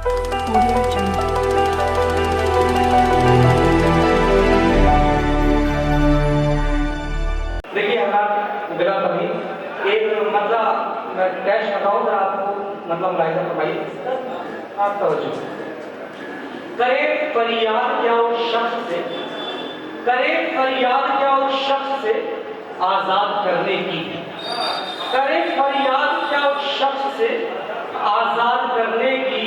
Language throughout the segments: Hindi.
Audio Jungle. देखिए हमारा गलत अभी एक मतलब मैं टेस्ट बताऊं जरा आपको मतलब लाइन फरमाइए आप तवज्जो करे फरियाद क्या उस शख्स से करे फरियाद क्या उस शख्स से आजाद करने की करे फरियाद क्या उस शख्स से आजाद करने की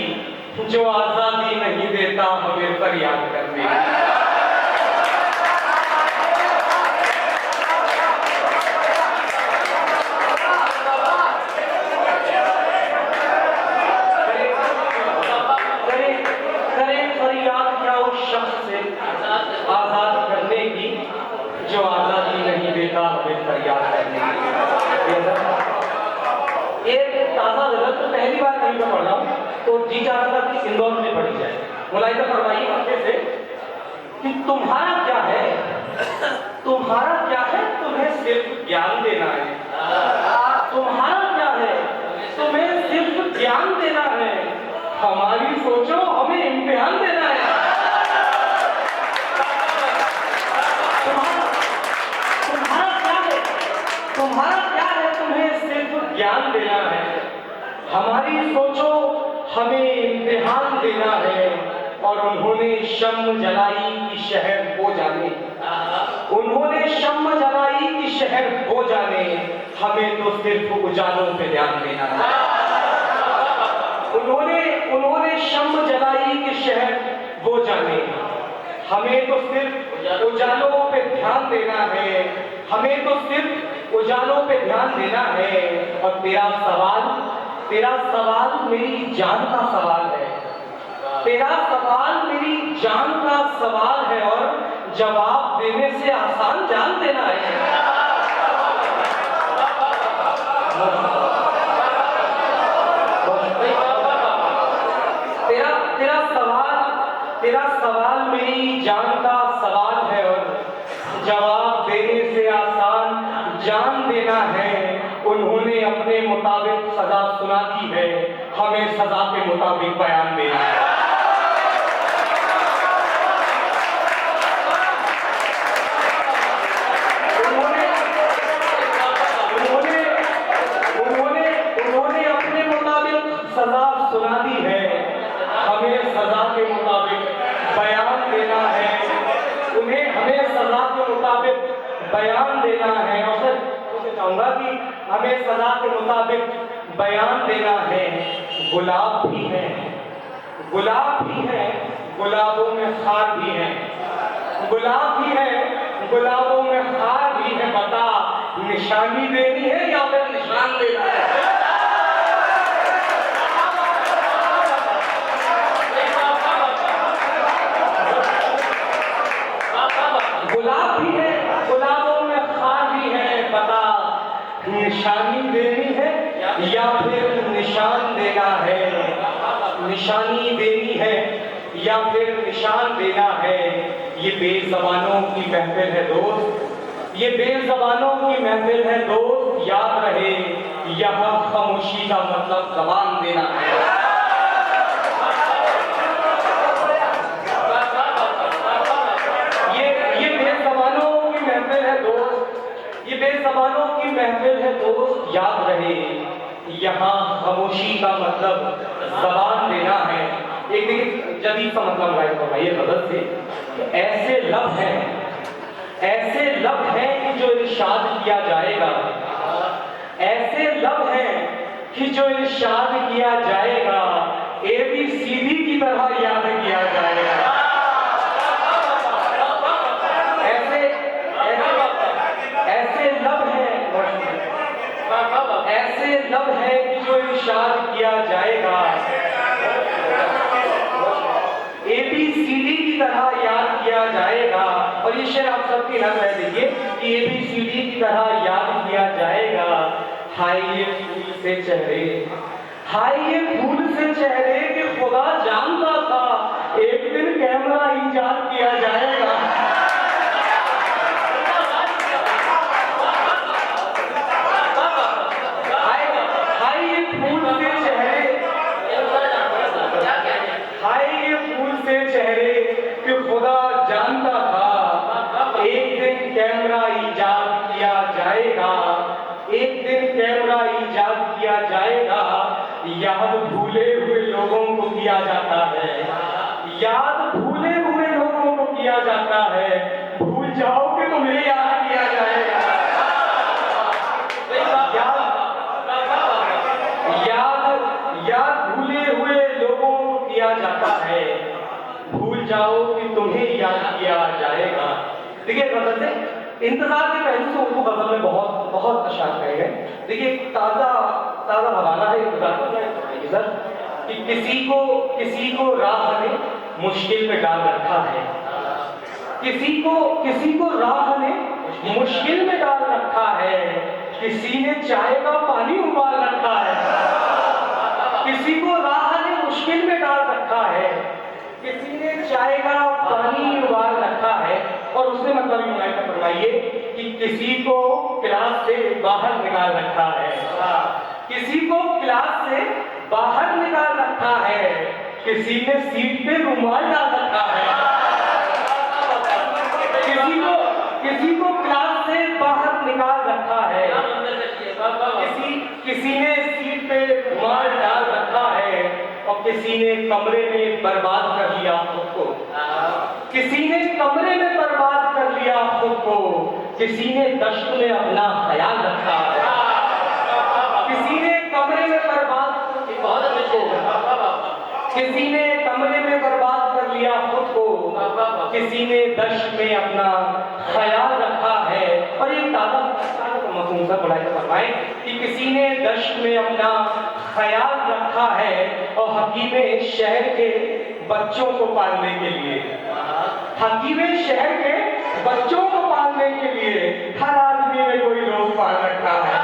जो आजादी नहीं देता हमें फरियाद करने की। आजाद करने की जो आजादी नहीं देता हमें फरियाद करने की। एक ताजा गलत तो पहली बार कहीं पर पढ़ रहा हूँ तो जी चाहता था कि इंदौर में पढ़ी जाए। मुलाहिजा फरमाइए अच्छे से कि तुम्हारा क्या है तुम्हें सिर्फ ज्ञान देना है। तुम्हारा क्या है तुम्हें सिर्फ ज्ञान देना है। हमारी सोचो हमें इम्तिहान देना है। तुम्हारा क्या है तुम्हें सिर्फ ज्ञान देना है। हमारी सोचो हमें इम्तिहान देना है। और उन्होंने शम्म जलाई कि शहर हो जाने उन्होंने शम्म जलाई कि शहर हो जाने हमें तो सिर्फ उजालों पे ध्यान देना है। उन्होंने शम्म जलाई कि शहर हो जाने हमें तो सिर्फ उजालों पे ध्यान देना है। हमें तो सिर्फ उजालों पे ध्यान देना है। और तेरा सवाल मेरी जान का सवाल है। तेरा सवाल मेरी जान का सवाल है और जवाब देने से आसान जान देना है। तेरा सवाल मेरी जान का सवाल है और जवाब देने से आसान जान देना है। उन्होंने अपने मुताबिक सजा सुना दी है। हमें सजा के मुताबिक बयान देना है। उन्होंने अपने मुताबिक सजा सुना दी है। हमें सजा के मुताबिक बयान देना है। हमें सजा के मुताबिक बयान देना है। और सर चाहूंगा कि हमें सजा के मुताबिक बयान देना है। गुलाब भी है गुलाबों में खार भी है। गुलाब भी है गुलाबों में खार भी है। बता निशानी देनी है या फिर निशान देना है। गुलाब भी है गुलाबों में खार भी है। बता निशानी देनी है या फिर निशान देना है। निशानी देनी है या फिर निशान देना है। ये बेज़बानों की महफिल है दोस्त। ये बेज़बानों की महफिल है दोस्त। याद रहे यहाँ खामोशी का मतलब ज़बान देना है। ये बेज़बानों की महफिल है दोस्त। याद रहे यहाँ खामोशी का मतलब ज़बान देना है। एक देखिए जदीद सा मतलब गायब होगा ये गजल से। ऐसे लब हैं कि जो इरशाद किया जाएगा। ऐसे लब हैं कि जो इरशाद किया जाएगा। ABCD की तरह याद किया जाएगा। ऐसे लब है कि जो इरशाद किया जाएगा। ABCD की तरह याद किया जाएगा। और ये शेर आप सबकी नज़र है देखिए कि ABCD की तरह याद किया जाएगा। हाय ये फूल से चेहरे कि खुदा जानता था एक दिन कैमरा ईजाद किया जाएगा। हाय ये फूल से चेहरे कैमरा इजाद किया जाएगा, एक दिन कैमरा इजाद किया जाएगा, याद भूले हुए लोगों को किया जाता है, याद भूले हुए लोगों को किया जाता है, भूल जाओगे तो मेरे याद किया जाएगा। याद भूले हुए लोगों को किया जाता है, भूल जाओ कि तुम्हें याद किया जाएगा। देखिए गजल से इंतजार के पहलू से उर्दू गजल में बहुत बहुत अशार कहे गए। देखिए ताजा ताजा हवाला है इंतजार का सर कि किसी को राह ने मुश्किल में डाल रखा है, किसी को राह ने मुश्किल में डाल रखा है, किसी ने चाय का पानी उबाल रखा है, किसी को राह ने मुश्किल में डाल रखा है, किसी ने चाय का पानी उबाल रखा है। और उसने मतलब यूं फरमाइए कि किसी को क्लास से बाहर निकाल रखा है, किसी को क्लास से बाहर निकाल रखा है, किसी ने सीट पे रुमाल डाल रखा है, किसी को क्लास से बाहर निकाल रखा है, किसी ने सीट पे रुमाल डाल रखा है, और किसी ने कमरे में बर्बाद कर लिया खुद को, किसी ने कमरे में बर्बाद कर लिया खुद को, किसी ने दश्त में अपना ख्याल रखा है, किसी ने कमरे में बर्बाद किसी ने कमरे में बर्बाद कर लिया खुद को, किसी ने दश्त में अपना ख्याल रखा है। और ये ताजा मफहूम सा बुलाई तो फरमाए कि किसी ने दश्त में अपना ख्याल रखा है, और हकीमे शहर के बच्चों को पालने के लिए, हकीमे शहर के बच्चों को पालने के लिए हर आदमी में कोई रोग पाल रखा है,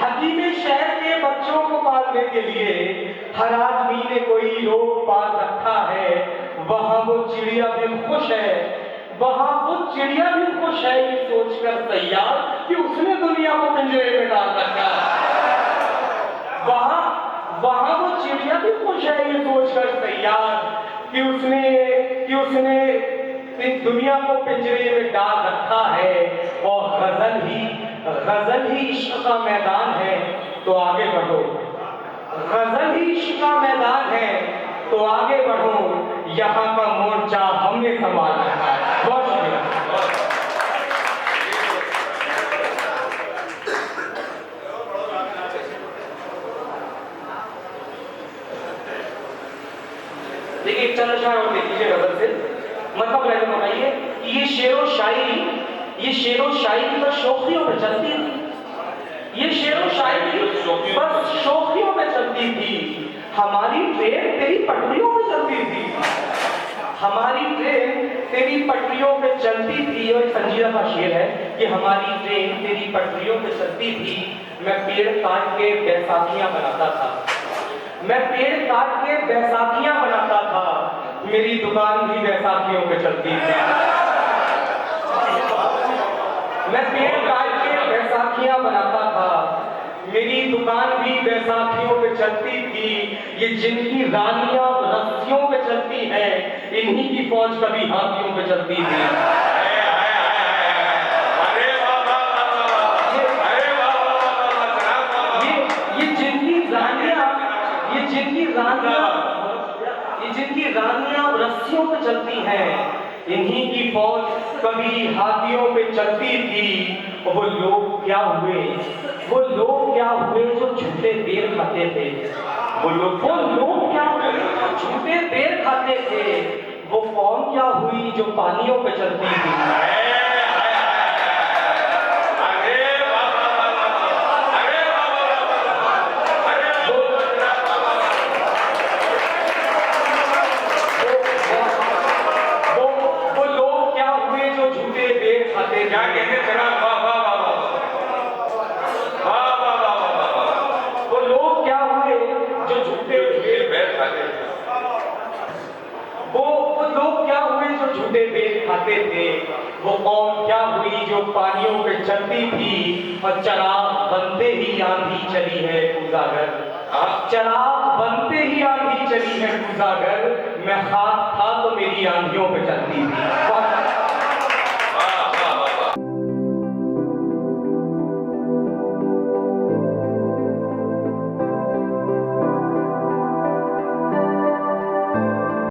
हकीमे शहर के बच्चों को पालने के लिए हर आदमी ने कोई रोग पाल रखा है। वहां वो चिड़िया भी खुश है, वहां वो चिड़िया भी खुश है ये सोचकर तैयार कि उसने दुनिया को पिंजरे में डाल रखा है। वहां वो चिड़िया भी खुश है ये सोचकर तैयार कि उसने दुनिया को पिंजरे में डाल रखा है। और गजल ही इश्क का मैदान है तो आगे बढ़ो, गजल ही इश्क का मैदान है तो आगे बढ़ो, यहाँ का मोर्चा हमने संभाल रखा है। बहुत शुक्रिया। देखिए चंद्रशेखर और देख लीजिए गजल से मतलब मैंने बताइए कि ये शेरो शायरी तो शौकियों पे चलती थी, ये शेरो शायरी बस शौकियों पे चलती थी। हमारी ट्रेन तेरी पटरियों पे चलती थी, हमारी ट्रेन तेरी पटरियों पे चलती थी। और संजीदा का शेर है कि हमारी ट्रेन तेरी पटरियों पे चलती थी, मैं पेड़ काट के बैसाखियां बनाता था, मैं पेड़ काट के बैसाखियां बनाता था, मेरी दुकान भी बैसाखियों पे चलती थी। मैं पेड़ काट के बैसाखियां बनाता था, मेरी दुकान भी बैसाखियों पे चलती थी। ये जिनकी रानियां रस्सियों पे चलती है, इन्हीं की फौज कभी हाथियों पे चलती थी। जिनकी रानियां रस्सियों पे चलती हैं, इन्हीं की फौज कभी हाथियों पे चलती थी। वो लोग क्या हुए जो झूठे बेर खाते थे, वो लोग क्या हुए जो झूठे बेर खाते थे, वो कौम क्या हुई जो पानियों पे चलती थी। खाते थे, वो कौम क्या हुई जो पानियों पे चलती थी। और चराग बनते ही आंधी चली है उजागर, चराग बनते ही आंधी चली है उजागर, मैं खाक था तो मेरी आंधियों पे चलती थी।